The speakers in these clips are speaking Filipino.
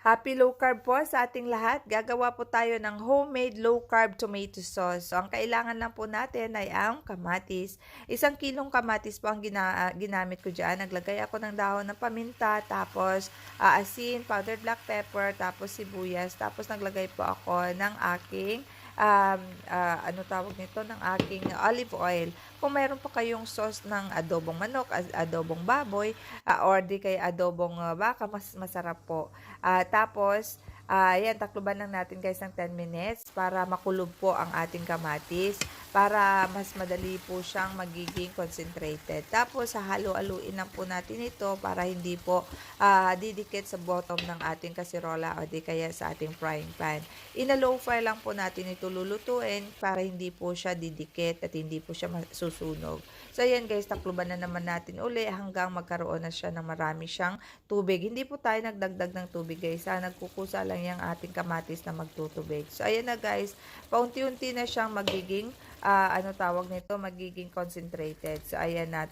Happy low carb po sa ating lahat. Gagawa po tayo ng homemade low carb tomato sauce. So, ang kailangan lang po natin ay ang kamatis. 1 kilong kamatis po ang ginamit ko dyan. Naglagay ako ng dahon ng paminta, tapos asin, powdered black pepper, tapos sibuyas. Tapos naglagay po ako ng aking ano tawag nito, ng aking olive oil. Kung mayroon po kayong sauce ng adobong manok, adobong baboy, or di kay adobong baka, mas masarap po. Tapos, yan, takluban lang natin guys ng 10 minutes para makulog po ang ating kamatis, para mas madali po siyang magiging concentrated. Tapos, hahalo-haluin lang po natin ito para hindi po didikit sa bottom ng ating kasirola o di kaya sa ating frying pan. Ina-low fry lang po natin ito lulutuin para hindi po siya didikit at hindi po siya susunog. So, ayan guys, takluban na naman natin uli hanggang magkaroon na siya ng marami siyang tubig. Hindi po tayo nagdagdag ng tubig guys. Nagkukusa lang yung ating kamatis na magtutubig. So, ayan na guys, paunti-unti na siyang magiging ano tawag nito, magiging concentrated. So, ayan na.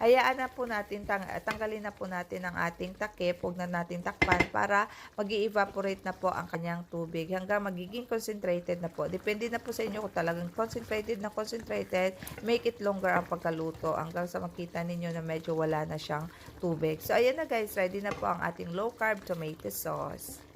Hayaan na po natin, tanggalin na po natin ang ating takip. Huwag na natin takpan para mag-i-evaporate na po ang kanyang tubig hanggang magiging concentrated na po. Depende na po sa inyo kung talagang concentrated na concentrated. Make it longer ang pagkaluto hanggang sa makita ninyo na medyo wala na siyang tubig. So, ayan na guys, ready na po ang ating low carb tomato sauce.